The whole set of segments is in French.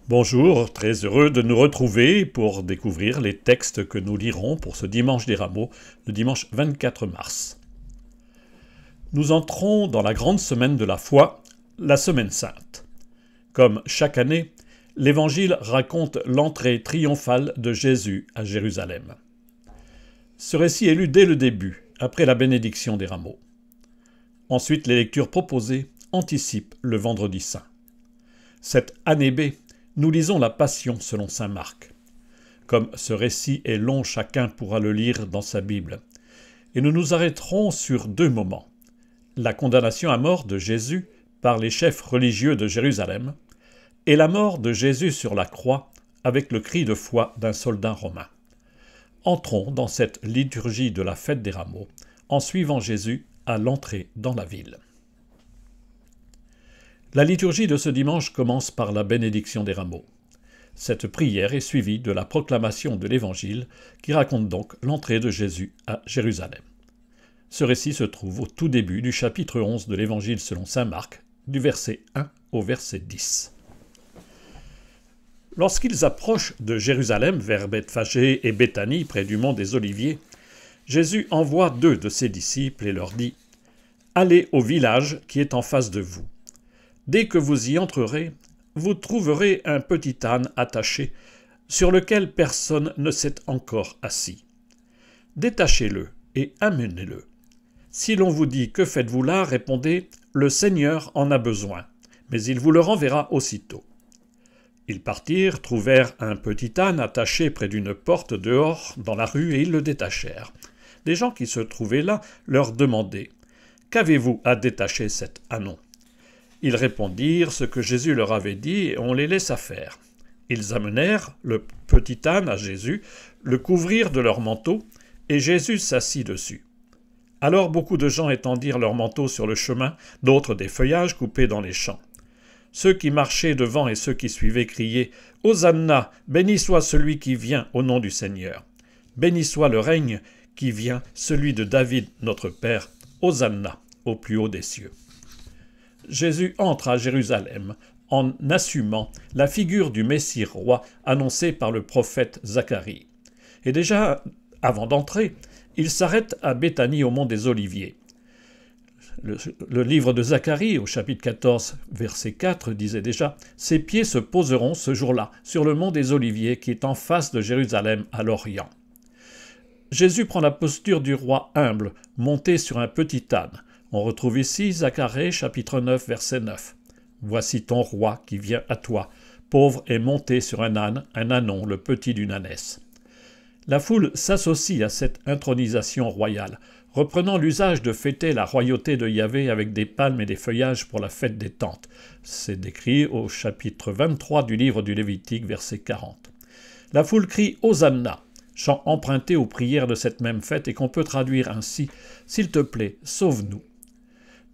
Bonjour, très heureux de nous retrouver pour découvrir les textes que nous lirons pour ce dimanche des Rameaux, le dimanche 24 mars. Nous entrons dans la grande semaine de la foi, la Semaine Sainte. Comme chaque année, l'Évangile raconte l'entrée triomphale de Jésus à Jérusalem. Ce récit est lu dès le début, après la bénédiction des Rameaux. Ensuite, les lectures proposées anticipent le Vendredi Saint. Cette année B, nous lisons la Passion selon saint Marc. Comme ce récit est long, chacun pourra le lire dans sa Bible. Et nous nous arrêterons sur deux moments. La condamnation à mort de Jésus par les chefs religieux de Jérusalem et la mort de Jésus sur la croix avec le cri de foi d'un soldat romain. Entrons dans cette liturgie de la fête des Rameaux en suivant Jésus à l'entrée dans la ville. La liturgie de ce dimanche commence par la bénédiction des Rameaux. Cette prière est suivie de la proclamation de l'Évangile qui raconte donc l'entrée de Jésus à Jérusalem. Ce récit se trouve au tout début du chapitre 11 de l'Évangile selon saint Marc, du verset 1 au verset 10. Lorsqu'ils approchent de Jérusalem vers Bethphagée et Béthanie près du mont des Oliviers, Jésus envoie 2 de ses disciples et leur dit « Allez au village qui est en face de vous. Dès que vous y entrerez, vous trouverez un petit âne attaché, sur lequel personne ne s'est encore assis. Détachez-le et amenez-le. Si l'on vous dit « Que faites-vous là ?» répondez « Le Seigneur en a besoin, mais il vous le renverra aussitôt. » Ils partirent, trouvèrent un petit âne attaché près d'une porte dehors dans la rue et ils le détachèrent. Des gens qui se trouvaient là leur demandaient « Qu'avez-vous à détacher cet ânon ?» Ils répondirent ce que Jésus leur avait dit et on les laissa faire. Ils amenèrent le petit âne à Jésus, le couvrirent de leur manteau, et Jésus s'assit dessus. Alors beaucoup de gens étendirent leurs manteaux sur le chemin, d'autres des feuillages coupés dans les champs. Ceux qui marchaient devant et ceux qui suivaient criaient « Hosanna, béni soit celui qui vient au nom du Seigneur. Béni soit le règne qui vient, celui de David notre Père. Hosanna, au plus haut des cieux. » Jésus entre à Jérusalem en assumant la figure du Messie roi annoncée par le prophète Zacharie. Et déjà, avant d'entrer, il s'arrête à Béthanie au mont des Oliviers. Le livre de Zacharie, au chapitre 14, verset 4, disait déjà « Ses pieds se poseront ce jour-là sur le mont des Oliviers qui est en face de Jérusalem à l'Orient. » Jésus prend la posture du roi humble, monté sur un petit âne. On retrouve ici Zacharie, chapitre 9, verset 9. « Voici ton roi qui vient à toi, pauvre et monté sur un âne, un ânon, le petit d'une ânesse. » La foule s'associe à cette intronisation royale, reprenant l'usage de fêter la royauté de Yahvé avec des palmes et des feuillages pour la fête des tentes. C'est décrit au chapitre 23 du livre du Lévitique, verset 40. La foule crie « Hosanna !» chant emprunté aux prières de cette même fête et qu'on peut traduire ainsi « S'il te plaît, sauve-nous ».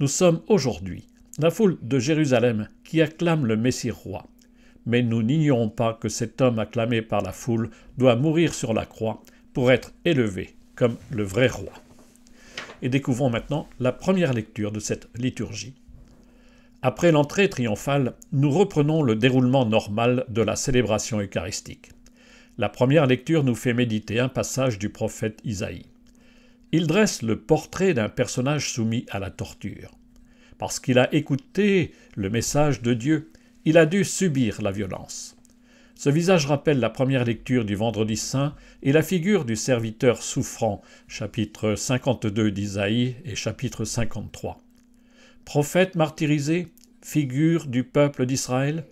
Nous sommes aujourd'hui la foule de Jérusalem qui acclame le Messie roi. Mais nous n'ignorons pas que cet homme acclamé par la foule doit mourir sur la croix pour être élevé comme le vrai roi. Et découvrons maintenant la première lecture de cette liturgie. Après l'entrée triomphale, nous reprenons le déroulement normal de la célébration eucharistique. La première lecture nous fait méditer un passage du prophète Isaïe. Il dresse le portrait d'un personnage soumis à la torture. Parce qu'il a écouté le message de Dieu, il a dû subir la violence. Ce visage rappelle la première lecture du Vendredi Saint et la figure du serviteur souffrant, chapitre 52 d'Isaïe et chapitre 53. Prophète martyrisé, figure du peuple d'Israël,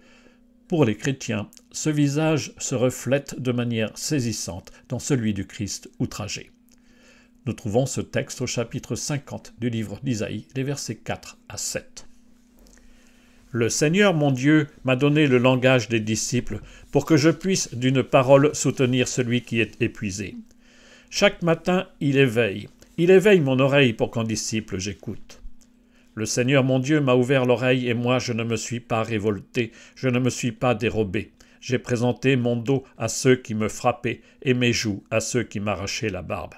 pour les chrétiens, ce visage se reflète de manière saisissante dans celui du Christ outragé. Nous trouvons ce texte au chapitre 50 du livre d'Isaïe, les versets 4 à 7. « Le Seigneur mon Dieu m'a donné le langage des disciples pour que je puisse d'une parole soutenir celui qui est épuisé. Chaque matin, il éveille mon oreille pour qu'en disciple j'écoute. Le Seigneur mon Dieu m'a ouvert l'oreille et moi je ne me suis pas révolté, je ne me suis pas dérobé. J'ai présenté mon dos à ceux qui me frappaient et mes joues à ceux qui m'arrachaient la barbe.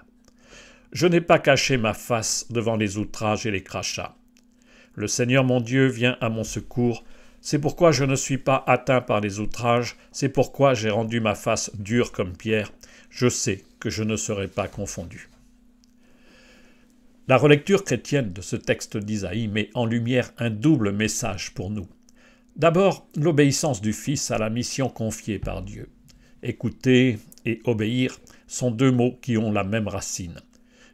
Je n'ai pas caché ma face devant les outrages et les crachats. Le Seigneur mon Dieu vient à mon secours, C'est pourquoi je ne suis pas atteint par les outrages, c'est pourquoi j'ai rendu ma face dure comme pierre. Je sais que je ne serai pas confondu. La relecture chrétienne de ce texte d'Isaïe met en lumière un double message pour nous. D'abord, l'obéissance du Fils à la mission confiée par Dieu. Écouter et obéir sont deux mots qui ont la même racine.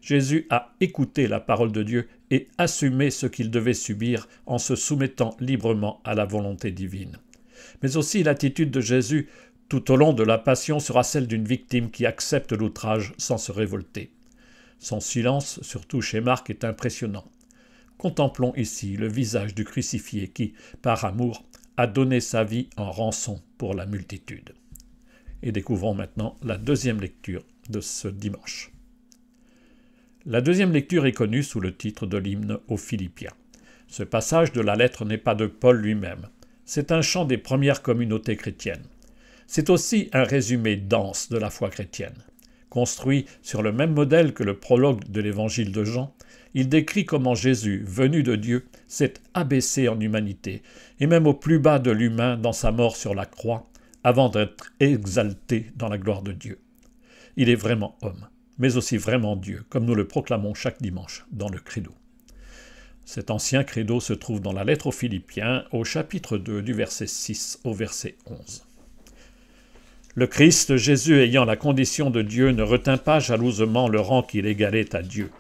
Jésus a écouté la parole de Dieu et assumé ce qu'il devait subir en se soumettant librement à la volonté divine. Mais aussi l'attitude de Jésus tout au long de la passion sera celle d'une victime qui accepte l'outrage sans se révolter. Son silence, surtout chez Marc, est impressionnant. Contemplons ici le visage du crucifié qui, par amour, a donné sa vie en rançon pour la multitude. Et découvrons maintenant la deuxième lecture de ce dimanche. La deuxième lecture est connue sous le titre de l'hymne aux Philippiens. Ce passage de la lettre n'est pas de Paul lui-même. C'est un chant des premières communautés chrétiennes. C'est aussi un résumé dense de la foi chrétienne. Construit sur le même modèle que le prologue de l'évangile de Jean, il décrit comment Jésus, venu de Dieu, s'est abaissé en humanité, et même au plus bas de l'humain dans sa mort sur la croix, avant d'être exalté dans la gloire de Dieu. Il est vraiment homme, mais aussi vraiment Dieu, comme nous le proclamons chaque dimanche dans le Credo. Cet ancien Credo se trouve dans la lettre aux Philippiens, au chapitre 2, du verset 6 au verset 11. Le Christ, Jésus ayant la condition de Dieu, ne retint pas jalousement le rang qu'il égalait à Dieu.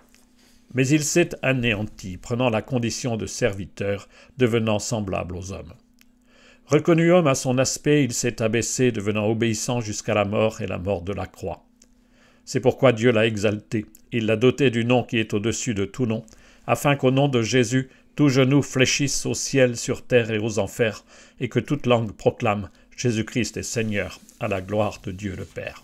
Mais il s'est anéanti, prenant la condition de serviteur, devenant semblable aux hommes. Reconnu homme à son aspect, il s'est abaissé, devenant obéissant jusqu'à la mort et la mort de la croix. C'est pourquoi Dieu l'a exalté, il l'a doté du nom qui est au-dessus de tout nom, afin qu'au nom de Jésus, tout genou fléchisse au ciel, sur terre et aux enfers, et que toute langue proclame « Jésus-Christ est Seigneur » à la gloire de Dieu le Père.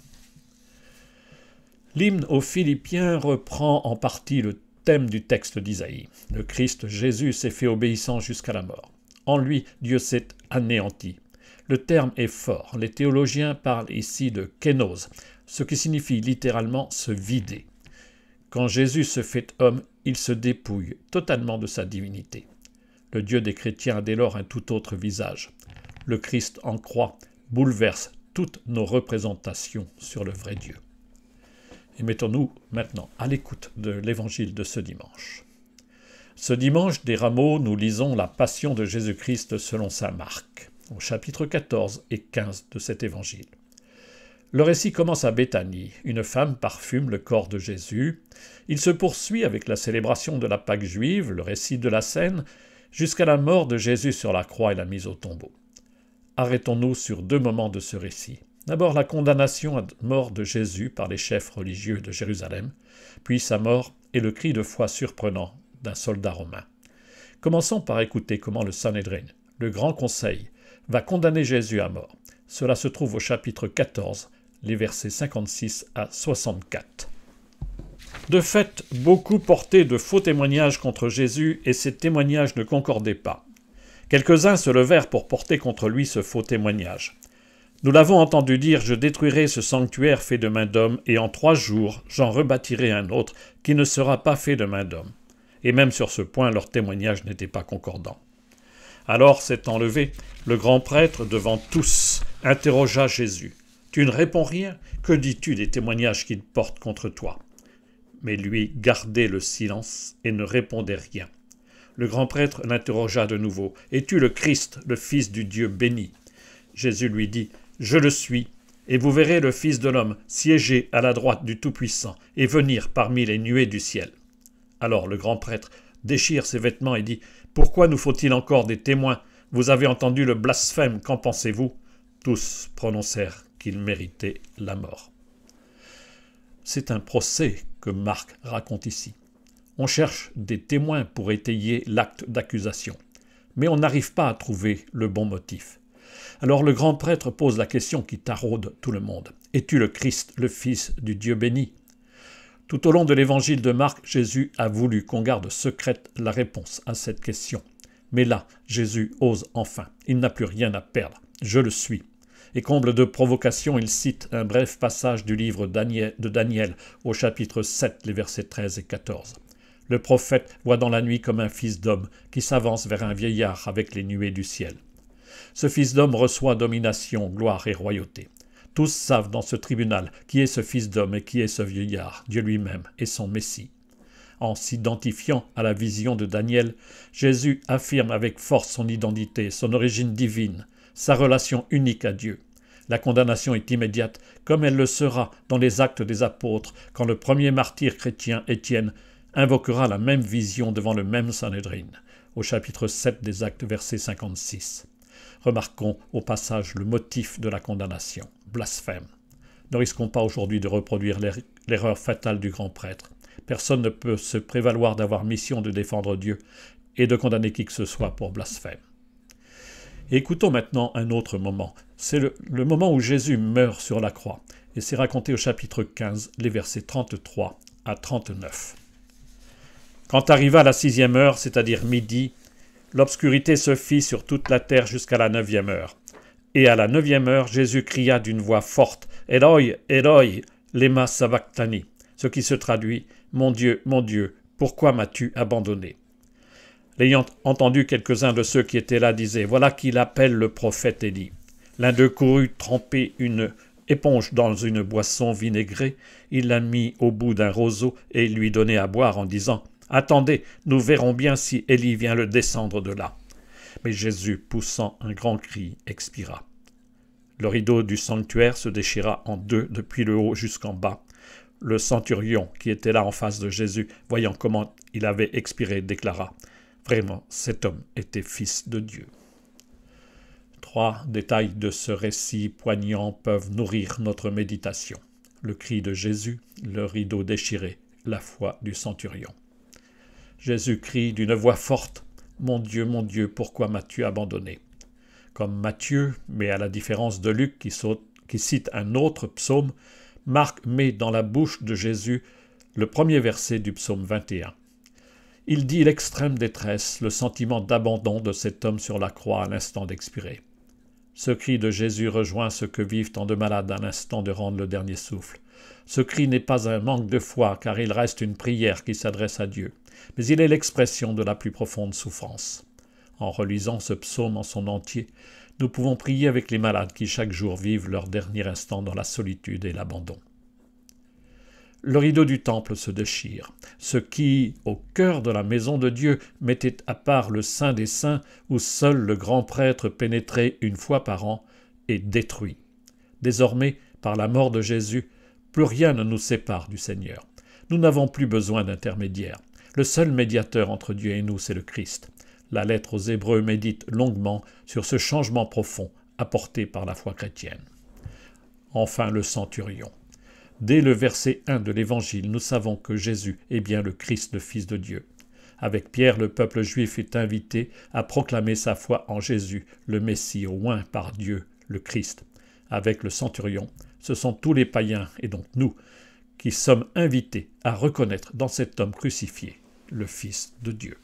L'hymne aux Philippiens reprend en partie le thème du texte d'Isaïe. Le Christ Jésus s'est fait obéissant jusqu'à la mort. En lui, Dieu s'est anéanti. Le terme est fort. Les théologiens parlent ici de kénose, ce qui signifie littéralement se vider. Quand Jésus se fait homme, il se dépouille totalement de sa divinité. Le Dieu des chrétiens a dès lors un tout autre visage. Le Christ en croix bouleverse toutes nos représentations sur le vrai Dieu. Et mettons-nous maintenant à l'écoute de l'évangile de ce dimanche. Ce dimanche des Rameaux, nous lisons la Passion de Jésus-Christ selon saint Marc, au chapitre 14 et 15 de cet évangile. Le récit commence à Béthanie. Une femme parfume le corps de Jésus. Il se poursuit avec la célébration de la Pâque juive, le récit de la scène, jusqu'à la mort de Jésus sur la croix et la mise au tombeau. Arrêtons-nous sur deux moments de ce récit. D'abord la condamnation à mort de Jésus par les chefs religieux de Jérusalem, puis sa mort et le cri de foi surprenant d'un soldat romain. Commençons par écouter comment le Sanhédrin, le grand conseil, va condamner Jésus à mort. Cela se trouve au chapitre 14, les versets 56 à 64. De fait, beaucoup portaient de faux témoignages contre Jésus et ces témoignages ne concordaient pas. Quelques-uns se levèrent pour porter contre lui ce faux témoignage. Nous l'avons entendu dire « Je détruirai ce sanctuaire fait de main d'homme, et en 3 jours j'en rebâtirai un autre qui ne sera pas fait de main d'homme. » Et même sur ce point, leur témoignage n'était pas concordant. Alors, s'étant levé, le grand prêtre, devant tous, interrogea Jésus. « Tu ne réponds rien? Que dis-tu des témoignages qu'ils portent contre toi ?» Mais lui gardait le silence et ne répondait rien. Le grand prêtre l'interrogea de nouveau. « Es-tu le Christ, le Fils du Dieu béni ?» Jésus lui dit « Je le suis, et vous verrez le Fils de l'homme siéger à la droite du Tout-Puissant et venir parmi les nuées du ciel. » Alors le grand prêtre déchire ses vêtements et dit « Pourquoi nous faut-il encore des témoins? Vous avez entendu le blasphème, qu'en pensez-vous » Tous prononcèrent qu'il méritait la mort. C'est un procès que Marc raconte ici. On cherche des témoins pour étayer l'acte d'accusation, mais on n'arrive pas à trouver le bon motif. Alors le grand prêtre pose la question qui taraude tout le monde. « Es-tu le Christ, le Fils du Dieu béni ?» Tout au long de l'évangile de Marc, Jésus a voulu qu'on garde secrète la réponse à cette question. Mais là, Jésus ose enfin. Il n'a plus rien à perdre. « Je le suis ». Et comble de provocation, il cite un bref passage du livre de Daniel au chapitre 7, les versets 13 et 14. Le prophète voit dans la nuit comme un fils d'homme qui s'avance vers un vieillard avec les nuées du ciel. Ce fils d'homme reçoit domination, gloire et royauté. Tous savent dans ce tribunal qui est ce fils d'homme et qui est ce vieillard, Dieu lui-même et son Messie. En s'identifiant à la vision de Daniel, Jésus affirme avec force son identité, son origine divine, sa relation unique à Dieu. La condamnation est immédiate, comme elle le sera dans les Actes des Apôtres, quand le premier martyr chrétien, Étienne, invoquera la même vision devant le même Sanhédrin, au chapitre 7 des Actes, verset 56. Remarquons au passage le motif de la condamnation, blasphème. Ne risquons pas aujourd'hui de reproduire l'erreur fatale du grand prêtre. Personne ne peut se prévaloir d'avoir mission de défendre Dieu et de condamner qui que ce soit pour blasphème. Écoutons maintenant un autre moment. C'est le moment où Jésus meurt sur la croix, et c'est raconté au chapitre 15, les versets 33 à 39. Quand arriva la 6e heure, c'est-à-dire midi, l'obscurité se fit sur toute la terre jusqu'à la 9e heure. Et à la 9e heure, Jésus cria d'une voix forte, « Eloi, Eloi, lema sabachthani », ce qui se traduit, « Mon Dieu, pourquoi m'as-tu abandonné ?» L'ayant entendu, quelques-uns de ceux qui étaient là disaient, « Voilà qu'il appelle le prophète Élie. » L'un d'eux courut tremper une éponge dans une boisson vinaigrée, il la mit au bout d'un roseau et lui donnait à boire en disant, « Attendez, nous verrons bien si Élie vient le descendre de là. » Mais Jésus, poussant un grand cri, expira. Le rideau du sanctuaire se déchira en deux depuis le haut jusqu'en bas. Le centurion qui était là en face de Jésus, voyant comment il avait expiré, déclara « Vraiment, cet homme était fils de Dieu. » 3 détails de ce récit poignant peuvent nourrir notre méditation. Le cri de Jésus, le rideau déchiré, la foi du centurion. Jésus crie d'une voix forte « Mon Dieu, pourquoi m'as-tu abandonné ?» Comme Matthieu, mais à la différence de Luc qui cite un autre psaume, Marc met dans la bouche de Jésus le premier verset du psaume 21. Il dit l'extrême détresse, le sentiment d'abandon de cet homme sur la croix à l'instant d'expirer. Ce cri de Jésus rejoint ce que vivent tant de malades à l'instant de rendre le dernier souffle. Ce cri n'est pas un manque de foi, car il reste une prière qui s'adresse à Dieu, mais il est l'expression de la plus profonde souffrance. En relisant ce psaume en son entier, nous pouvons prier avec les malades qui chaque jour vivent leur dernier instant dans la solitude et l'abandon. Le rideau du temple se déchire, ce qui, au cœur de la maison de Dieu, mettait à part le Saint des Saints, où seul le grand prêtre pénétrait une fois par an, est détruit. Désormais, par la mort de Jésus, plus rien ne nous sépare du Seigneur. Nous n'avons plus besoin d'intermédiaire. Le seul médiateur entre Dieu et nous, c'est le Christ. La lettre aux Hébreux médite longuement sur ce changement profond apporté par la foi chrétienne. Enfin, le centurion. Dès le verset 1 de l'Évangile, nous savons que Jésus est bien le Christ, le Fils de Dieu. Avec Pierre, le peuple juif est invité à proclamer sa foi en Jésus, le Messie oint par Dieu, le Christ. Avec le centurion, ce sont tous les païens, et donc nous, qui sommes invités à reconnaître dans cet homme crucifié le Fils de Dieu.